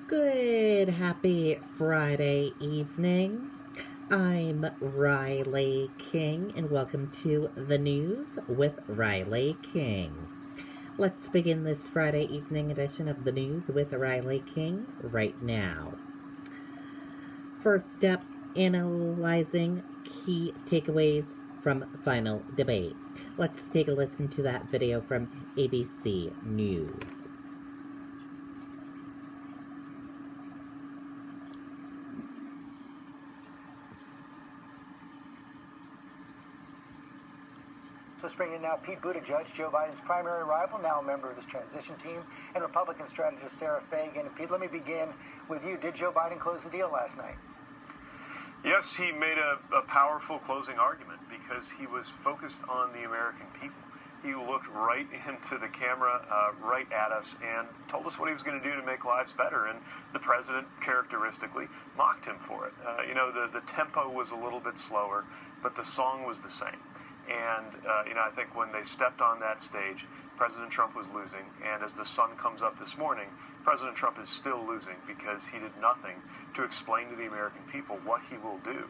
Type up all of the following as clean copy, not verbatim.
Good, happy Friday evening. I'm Riley King, and welcome to the news with Riley King. Let's begin this Friday evening edition of the news with Riley King right now. First step, analyzing key takeaways from final debate. Let's take a listen to that video from ABC News. Let's bring in now Pete Buttigieg, Joe Biden's primary rival, now a member of his transition team, and Republican strategist Sarah Fagan. Pete, let me begin with you. Did Joe Biden close the deal last night? Yes, he made a powerful closing argument because he was focused on the American people. He looked right into the camera, right at us, and told us what he was going to do to make lives better. And the president, characteristically, mocked him for it. The tempo was a little bit slower, but the song was the same. And, I think when they stepped on that stage, President Trump was losing. And as the sun comes up this morning, President Trump is still losing because he did nothing to explain to the American people what he will do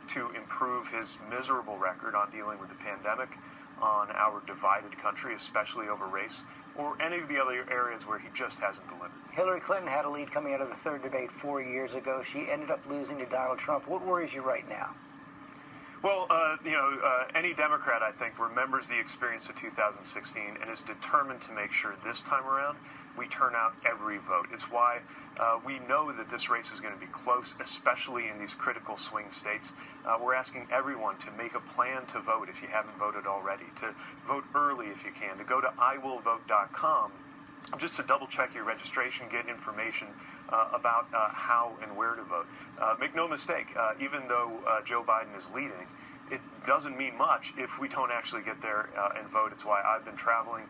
to improve his miserable record on dealing with the pandemic, on our divided country, especially over race, or any of the other areas where he just hasn't delivered. Hillary Clinton had a lead coming out of the third debate 4 years ago. She ended up losing to Donald Trump. What worries you right now? Well, any Democrat, I think, remembers the experience of 2016 and is determined to make sure this time around we turn out every vote. It's why we know that this race is going to be close, especially in these critical swing states. We're asking everyone to make a plan to vote if you haven't voted already, to vote early if you can, to go to iwillvote.com just to double-check your registration, get information about how and where to vote. Make no mistake, even though Joe Biden is leading, it doesn't mean much if we don't actually get there and vote. It's why I've been traveling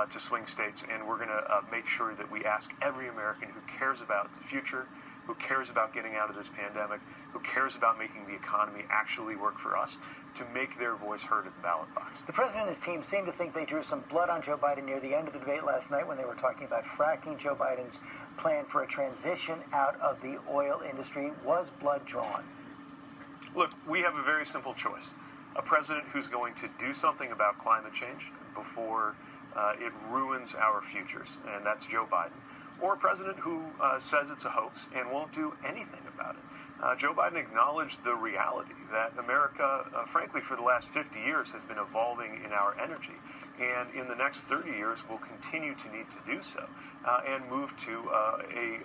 to swing states, and we're going to make sure that we ask every American who cares about the future, who cares about getting out of this pandemic, who cares about making the economy actually work for us, to make their voice heard at the ballot box. The president and his team seem to think they drew some blood on Joe Biden near the end of the debate last night when they were talking about fracking. Joe Biden's plan for a transition out of the oil industry. Was blood drawn? Look, we have a very simple choice. A president who's going to do something about climate change before it ruins our futures, and that's Joe Biden. Or a president who says it's a hoax and won't do anything about it. Joe Biden acknowledged the reality that America, frankly, for the last 50 years has been evolving in our energy. And in the next 30 years, we'll continue to need to do so and move to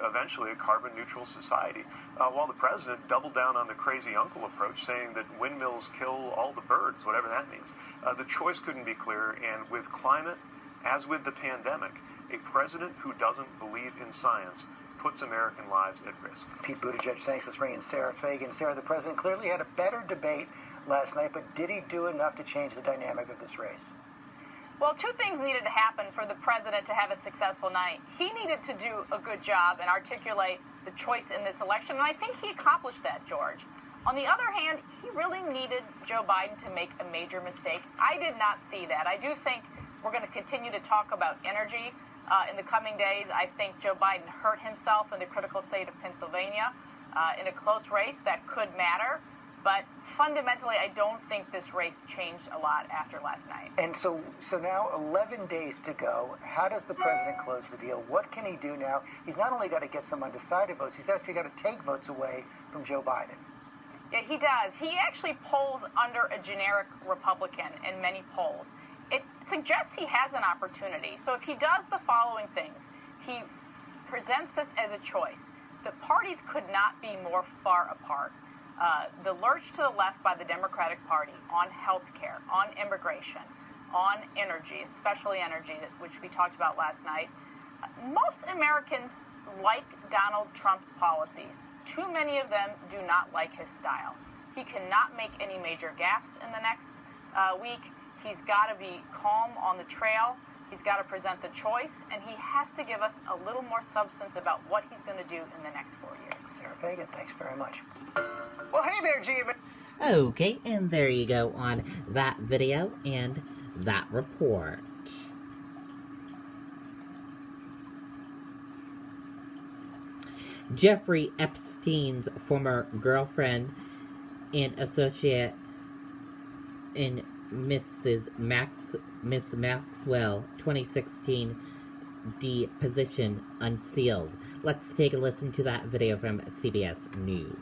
eventually a carbon-neutral society. While the president doubled down on the crazy uncle approach, saying that windmills kill all the birds, whatever that means. The choice couldn't be clearer. And with climate, as with the pandemic, a president who doesn't believe in science puts American lives at risk. Pete Buttigieg, thanks. Let's bring in Sarah Fagan. Sarah, the president clearly had a better debate last night, but did he do enough to change the dynamic of this race? Well, two things needed to happen for the president to have a successful night. He needed to do a good job and articulate the choice in this election, and I think he accomplished that, George. On the other hand, he really needed Joe Biden to make a major mistake. I did not see that. I do think we're going to continue to talk about energy in the coming days. I think Joe Biden hurt himself in the critical state of Pennsylvania in a close race that could matter. But fundamentally, I don't think this race changed a lot after last night. And so now 11 days to go. How does the president close the deal? What can he do now? He's not only got to get some undecided votes, he's actually got to take votes away from Joe Biden. Yeah, he does. He actually polls under a generic Republican in many polls. It suggests he has an opportunity. So if he does the following things, he presents this as a choice. The parties could not be more far apart. The lurch to the left by the Democratic Party on health care, on immigration, on energy, especially energy, which we talked about last night. Most Americans like Donald Trump's policies. Too many of them do not like his style. He cannot make any major gaffes in the next week. He's got to be calm on the trail. He's got to present the choice, and he has to give us a little more substance about what he's going to do in the next 4 years. Sarah Fagan, thanks very much. Well, hey there, GM. Okay, and there you go on that video and that report. Jeffrey Epstein's former girlfriend and associate in Miss Maxwell 2016 deposition unsealed. Let's take a listen to that video from CBS News.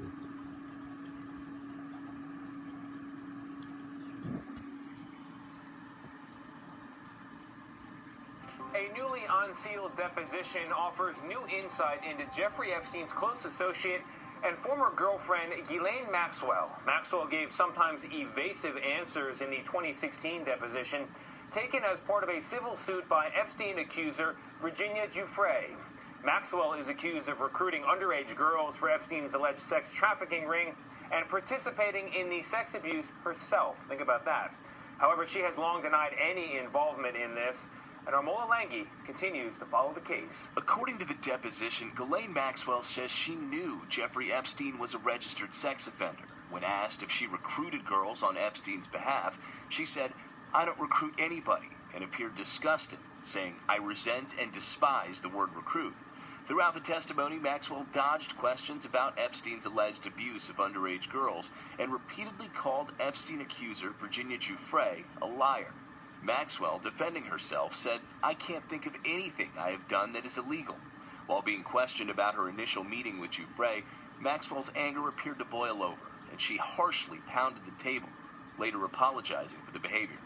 A newly unsealed deposition offers new insight into Jeffrey Epstein's close associate and former girlfriend, Ghislaine Maxwell. Maxwell gave sometimes evasive answers in the 2016 deposition, taken as part of a civil suit by Epstein accuser Virginia Giuffre. Maxwell is accused of recruiting underage girls for Epstein's alleged sex trafficking ring and participating in the sex abuse herself. Think about that. However, she has long denied any involvement in this, and Armola Langhi continues to follow the case. According to the deposition, Ghislaine Maxwell says she knew Jeffrey Epstein was a registered sex offender. When asked if she recruited girls on Epstein's behalf, she said, "I don't recruit anybody," and appeared disgusted, saying, "I resent and despise the word recruit." Throughout the testimony, Maxwell dodged questions about Epstein's alleged abuse of underage girls and repeatedly called Epstein accuser Virginia Giuffre a liar. Maxwell, defending herself, said, "I can't think of anything I have done that is illegal." While being questioned about her initial meeting with Giuffre, Maxwell's anger appeared to boil over, and she harshly pounded the table, later apologizing for the behavior.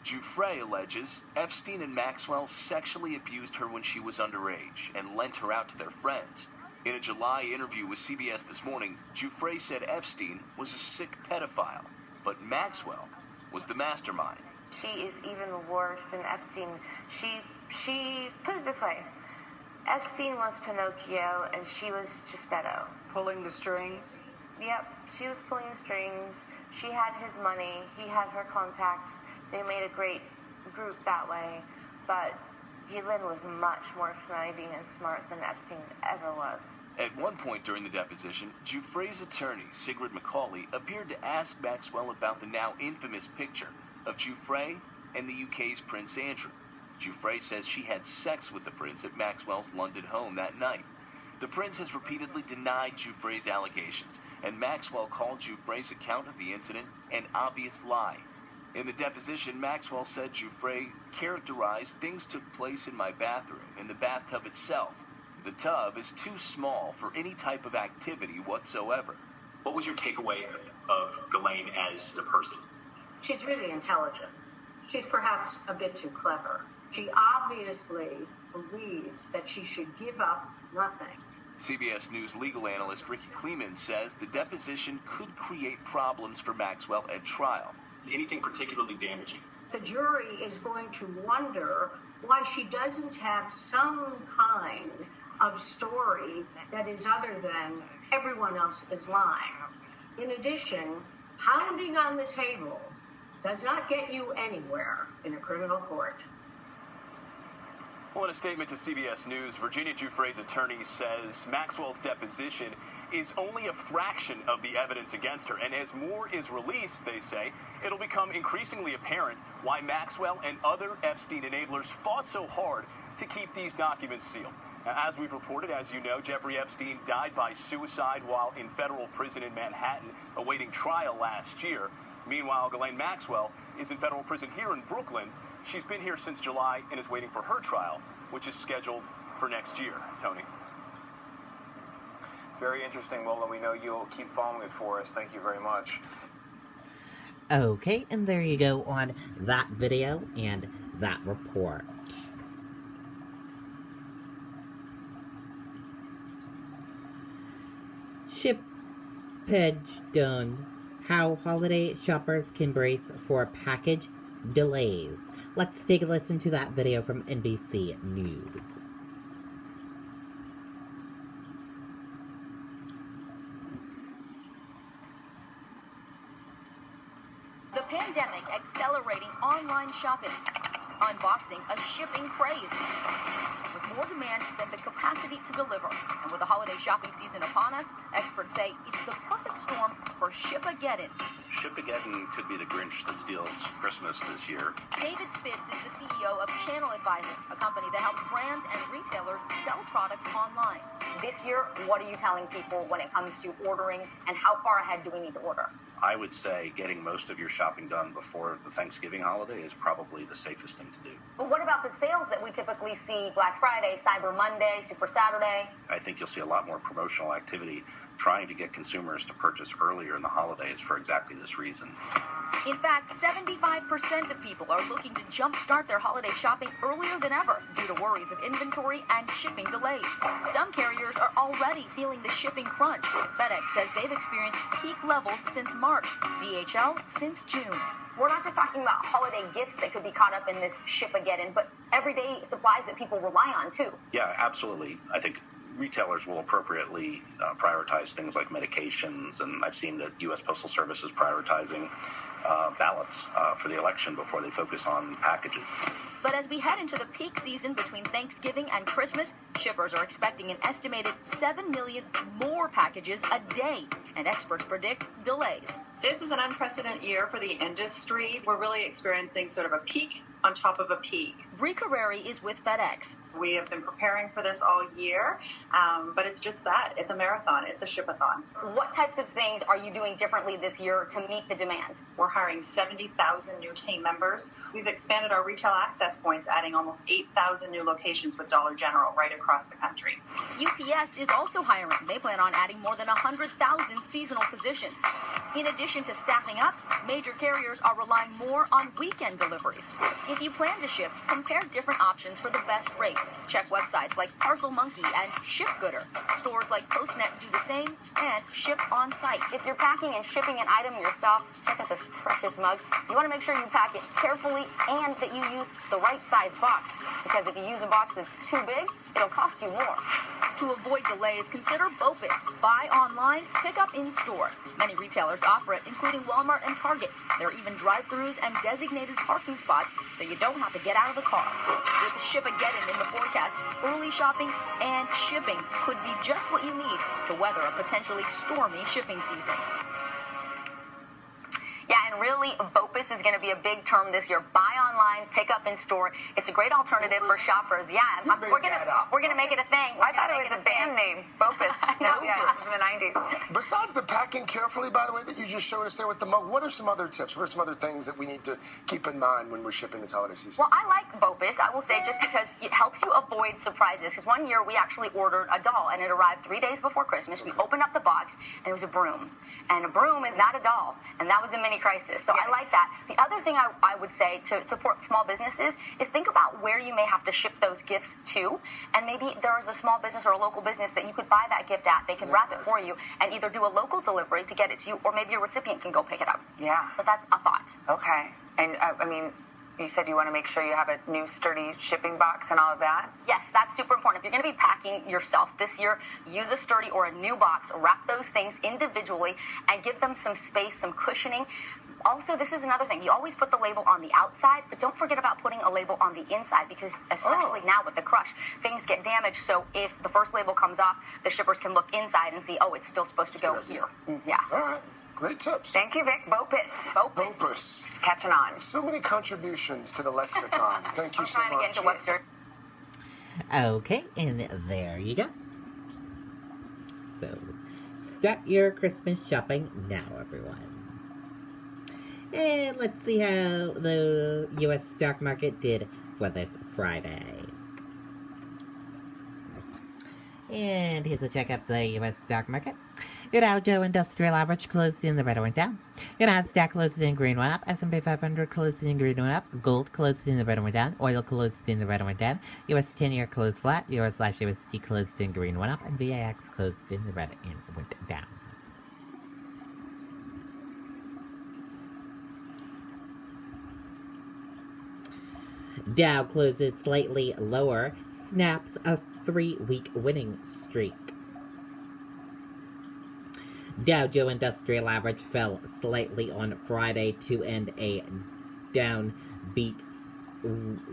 Giuffre alleges Epstein and Maxwell sexually abused her when she was underage and lent her out to their friends. In a July interview with CBS This Morning, Giuffre said Epstein was a sick pedophile, but Maxwell was the mastermind. She is even worse than Epstein. She put it this way. Epstein was Pinocchio and she was Geppetto. Pulling the strings. Yep, she was pulling the strings. She had his money. He had her contacts. They made a great group that way. But Ghislaine was much more conniving and smart than Epstein ever was. At one point during the deposition, Giuffre's attorney, Sigrid McCauley, appeared to ask Maxwell about the now infamous picture of Giuffre and the UK's Prince Andrew. Giuffre says she had sex with the prince at Maxwell's London home that night. The prince has repeatedly denied Giuffre's allegations, and Maxwell called Giuffre's account of the incident an obvious lie. In the deposition, Maxwell said Giuffre characterized things took place in my bathroom, in the bathtub itself. The tub is too small for any type of activity whatsoever. What was your takeaway of Ghislaine as a person? She's really intelligent. She's perhaps a bit too clever. She obviously believes that she should give up nothing. CBS News legal analyst Ricky Kleeman says the deposition could create problems for Maxwell at trial. Anything particularly damaging? The jury is going to wonder why she doesn't have some kind of story that is other than everyone else is lying. In addition, pounding on the table does not get you anywhere in a criminal court. Well, in a statement to CBS News, Virginia Giuffre's attorney says Maxwell's deposition is only a fraction of the evidence against her. And as more is released, they say, it'll become increasingly apparent why Maxwell and other Epstein enablers fought so hard to keep these documents sealed. Now, as we've reported, as you know, Jeffrey Epstein died by suicide while in federal prison in Manhattan, awaiting trial last year. Meanwhile, Ghislaine Maxwell is in federal prison here in Brooklyn. She's been here since July and is waiting for her trial, which is scheduled for next year. Tony. Very interesting. Well, we know you'll keep following it for us. Thank you very much. Okay, and there you go on that video and that report. Shippage done. How holiday shoppers can brace for package delays. Let's take a listen to that video from NBC News. The pandemic accelerating online shopping. Unboxing a shipping craze. With more demand than the capacity ready to deliver. And with the holiday shopping season upon us, experts say it's the perfect storm for Shipageddon. Shipageddon could be the Grinch that steals Christmas this year. David Spitz is the CEO of Channel Advisor, a company that helps brands and retailers sell products online. This year, what are you telling people when it comes to ordering, and how far ahead do we need to order? I would say getting most of your shopping done before the Thanksgiving holiday is probably the safest thing to do. But what about the sales that we typically see Black Friday, Cyber Monday, Super Saturday? I think you'll see a lot more promotional activity trying to get consumers to purchase earlier in the holidays for exactly this reason. In fact, 75% of people are looking to jumpstart their holiday shopping earlier than ever due to worries of inventory and shipping delays. Some carriers are already feeling the shipping crunch. FedEx says they've experienced peak levels since March, DHL since June. We're not just talking about holiday gifts that could be caught up in this Shipageddon, but everyday supplies that people rely on too. Yeah, absolutely. I think retailers will appropriately prioritize things like medications, and I've seen that U.S. Postal Service is prioritizing ballots for the election before they focus on packages. But as we head into the peak season between Thanksgiving and Christmas, shippers are expecting an estimated 7 million more packages a day, and experts predict delays. This is an unprecedented year for the industry. We're really experiencing sort of a peak on top of a peak. Bree Carreri is with FedEx. We have been preparing for this all year, but it's just that. It's a marathon. It's a shipathon. What types of things are you doing differently this year to meet the demand? We're hiring 70,000 new team members. We've expanded our retail access points, adding almost 8,000 new locations with Dollar General right across the country. UPS is also hiring. They plan on adding more than 100,000 seasonal positions. In addition to staffing up, major carriers are relying more on weekend deliveries. If you plan to ship, compare different options for the best rate. Check websites like Parcel Monkey and ShipGooder. Stores like PostNet do the same and ship on site. If you're packing and shipping an item yourself, check out this precious mug. You want to make sure you pack it carefully and that you use the right size box. Because if you use a box that's too big, it'll cost you more. To avoid delays, consider BOPIS. Buy online, pick up in store. Many retailers offer it, including Walmart and Target. There are even drive-thrus and designated parking spots, so you don't have to get out of the car. With Shipageddon in the forecast, early shopping and shipping could be just what you need to weather a potentially stormy shipping season. Yeah, and really, BOPIS is going to be a big term this year. Buy online, pick up in store. It's a great alternative for shoppers. Yeah, we're gonna make it a thing. I thought it was a band name, BOPIS. No, yeah, from the 90s. Besides the packing carefully, by the way, that you just showed us there with the mug, what are some other tips? What are some other things that we need to keep in mind when we're shipping this holiday season? Well, I like BOPIS, I will say, just because it helps you avoid surprises. Because one year we actually ordered a doll, and it arrived 3 days before Christmas. We opened up the box, and it was a broom. And a broom is not a doll, and that was a mini crisis. So I like that. The other thing I would say to support small businesses is think about where you may have to ship those gifts to, and maybe there is a small business or a local business that you could buy that gift at. They can wrap it for you and either do a local delivery to get it to you, or maybe a recipient can go pick it up. Yeah. So that's a thought. Okay. And I mean, you said you want to make sure you have a new sturdy shipping box and all of that? Yes, that's super important. If you're going to be packing yourself this year, use a sturdy or a new box. Wrap those things individually and give them some space, some cushioning. Also, this is another thing. You always put the label on the outside, but don't forget about putting a label on the inside because especially now with the crush, things get damaged. So if the first label comes off, the shippers can look inside and see, oh, it's still supposed to go here. Yeah. All right. Great tips. Thank you, Vic. BOPIS. BOPIS. It's catching on. So many contributions to the lexicon. Thank you so much. I'm trying to get into Webster. Okay, and there you go. So, start your Christmas shopping now, everyone. And let's see how the U.S. stock market did for this Friday. And here's a check of the U.S. stock market. Your Dow Jones Industrial Average closed in the red, went down. Your Nasdaq closed in green, went up. S&P 500 closed in green, went up. Gold closed in the red, went down. Oil closed in the red, went down. US 10-year closed flat. Euro/USD closed in green, went up. And VIX closed in the red and went down. Dow closes slightly lower, snaps a 3-week winning streak. Dow Jones Industrial Average fell slightly on Friday to end a downbeat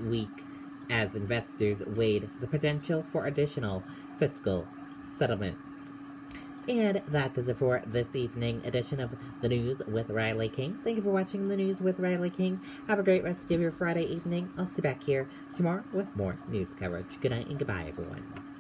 week as investors weighed the potential for additional fiscal settlements. And that does it for this evening edition of The News with Riley King. Thank you for watching The News with Riley King. Have a great rest of your Friday evening. I'll see you back here tomorrow with more news coverage. Good night and goodbye, everyone.